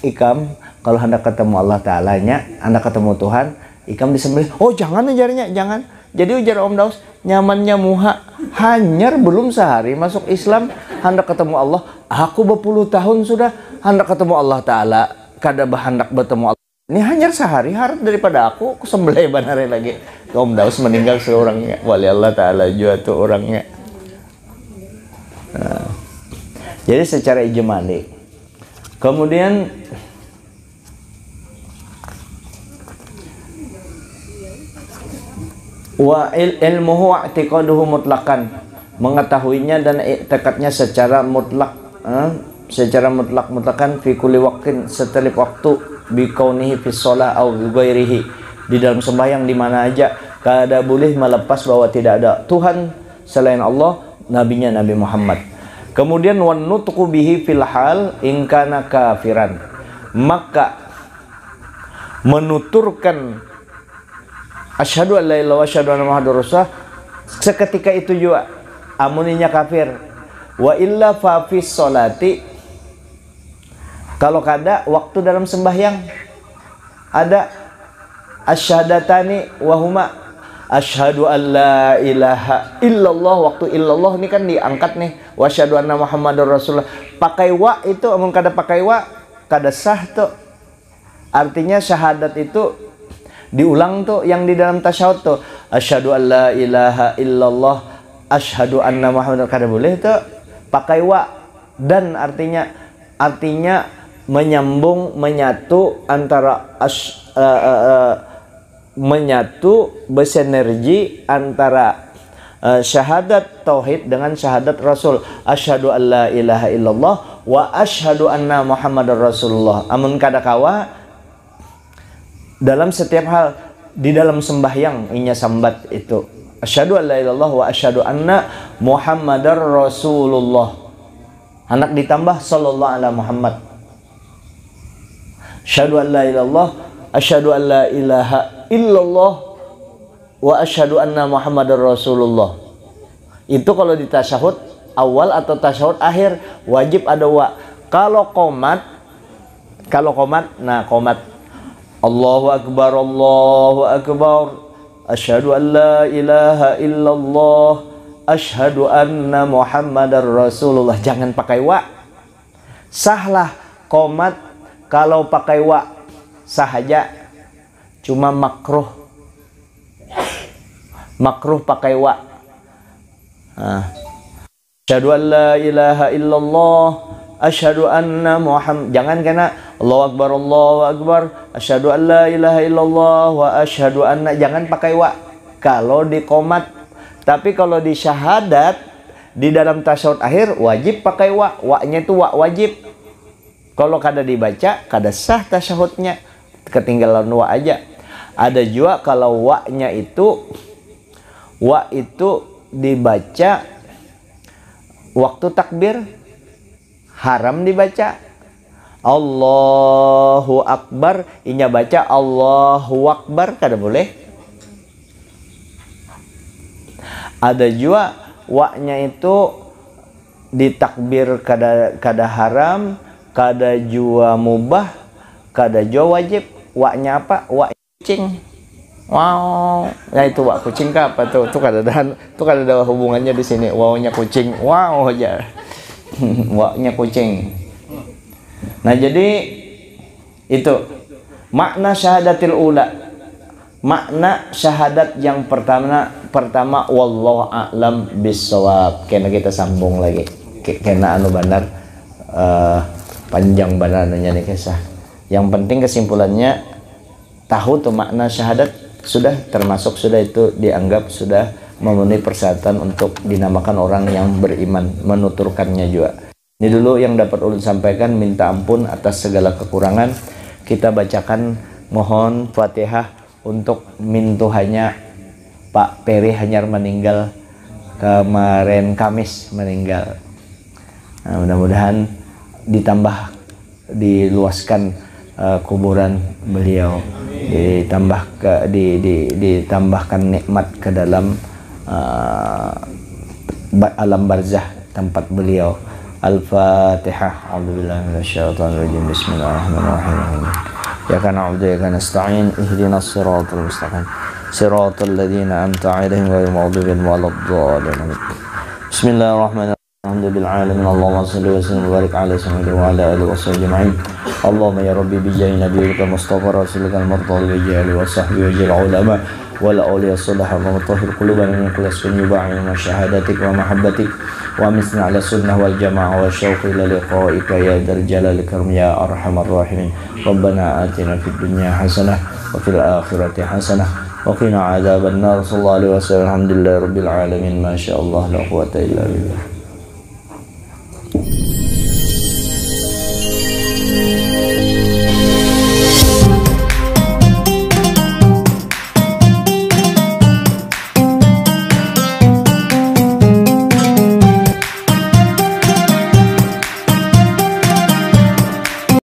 ikam kalau hendak ketemu Allah Ta'ala nya hendak ketemu Tuhan ikam disembelih. Oh jangan ajarnya jangan. Jadi ujar Om Daus nyamannya muha hanyar belum sehari masuk Islam hendak ketemu Allah. Aku berpuluh tahun sudah hendak ketemu Allah Ta'ala kada hendak bertemu Allah. Ini hanyar sehari harap daripada aku sembelih banare lagi. Om Daus meninggal seorangnya. Wali Allah Ta'ala juga tuh orangnya. Nah, jadi secara ijmali. Kemudian wa ilmuhu wa i'tiqaduhu mutlaqan, mengetahuinya dan i'tiqadnya secara mutlak, mutlakan fi kulli waqtin, setiap waktu, bi kaunihi fi shalah au bi ghairihi, di dalam sembahyang di mana aja, kada boleh melepas bahwa tidak ada Tuhan selain Allah, nabinya Nabi Muhammad. Kemudian wan nutqu bihi fil hal in kana kafiran, maka menuturkan asyhadu an la ilaha illallah wa asyhadu anna muhammadar rasulullah seketika itu juga amuninya kafir. Wa illa fa fi sholati, kalau kada waktu dalam sembahyang ada asyhadatani wa huma asyhadu an la ilaha illallah. Waktu illallah ini kan diangkat nih, wa asyhadu anna muhammadar rasulullah. Pakai wa itu amun kada pakai wa kada sah tuh. Artinya syahadat itu diulang tuh yang di dalam tasyahud tuh, asyhadu an la ilaha illallah asyhadu anna muhammadar, kada boleh tuh pakai wa. Dan artinya menyambung, menyatu antara menyatu bersinergi antara syahadat tauhid dengan syahadat rasul. Asyhadu an la ilaha illallah wa asyhadu anna muhammadar rasulullah. Amun kada kawa dalam setiap hal di dalam sembahyang inya sambat itu asyhadu an la ilaha illallah wa asyhadu anna muhammadar rasulullah. Anak ditambah sallallahu alaihi Muhammad. Asyhadu an la ilaha illallah asyhadu an la ilaha illallah wa asyhadu anna muhammadar rasulullah. Itu kalau di tasyahud awal atau tasyahud akhir wajib ada wa. Kalau qomat, nah qomat Allahu akbar, asyhadu an la ilaha illallah, asyhadu anna muhammadar rasulullah, jangan pakai wa. Sahlah qomat kalau pakai wa, sah aja, cuma makruh pakai wa. Asyhadu an la ilaha illallah, asyhadu anna muhammad, jangan karena Allahu akbar, asyhadu an la ilaha illallah wa asyhadu anna, jangan pakai wa kalau di qomat. Tapi kalau di syahadat di dalam tasyahud akhir wajib pakai wa. Wa-nya itu wa wajib. Kalau kada dibaca kada sah tasyahudnya, ketinggalan wa aja. Ada juga kalau wa-nya itu dibaca waktu takbir, haram dibaca. Allahu akbar, inya baca Allahu akbar, kada boleh. Ada juga wa-nya itu ditakbir kada haram, kada jua mubah, kada jua wajib. Wa-nya apa? Wa kucing. Wow, nah itu wa kucing ke apa tuh? Tuh kada ada hubungannya di sini. Wow-nya kucing. Wow aja. Wa-nya kucing. Nah, jadi itu makna syahadatil ula. Makna syahadat yang pertama wallahu a'lam bissawab. Kena kita sambung lagi. Kena benar panjang banannya nih kisah. Yang penting kesimpulannya tahu tuh makna syahadat sudah termasuk, sudah itu dianggap sudah memenuhi persyaratan untuk dinamakan orang yang beriman, menuturkannya juga. Ini dulu yang dapat ulun sampaikan, minta ampun atas segala kekurangan. Kita bacakan mohon Fatihah untuk mintuhannya Pak Peri Hanyar meninggal kemarin Kamis meninggal. Nah, mudah-mudahan diluaskan kuburan beliau, ditambahkan nikmat ke dalam alam barzah tempat beliau. Al-Fatihah. A'udzubillahi minasyaitonir rajim. Bismillahirrahmanirrahim. Ya kana na'budu wa nasta'in, ihdinas siratal mustaqim. Siratal ladzina an'amta 'alaihim ghairil maghdubi 'alaihim waladdallin. Bismillahirrahmanirrahim. Alhamdulillah alamin. Allahumma shalli wa sallim wa barik ala sayyidina wa ala alihi wa sahbihi ajma'in. Allahumma ya rabbi bi jahi nabiyyika mustafa rasulika al-murtada bi jali wa sahbihi wa jil ulama wal awliya salihah wa mutahhir qulubana min kulli sunnah yuba'i wa syahadatik wa mahabbatik wa misna ala sunnah wal jamaah wa syauqi ila liqa'ika ya dzal jalali karam ya arhamar rahimin. Rabbana atina fid dunya hasanah wa fil akhirati hasanah wa qina adzaban nar. Sallallahu alaihi wasallam. Alhamdulillahirabbil alamin. Masyaallah la quwwata illa billah.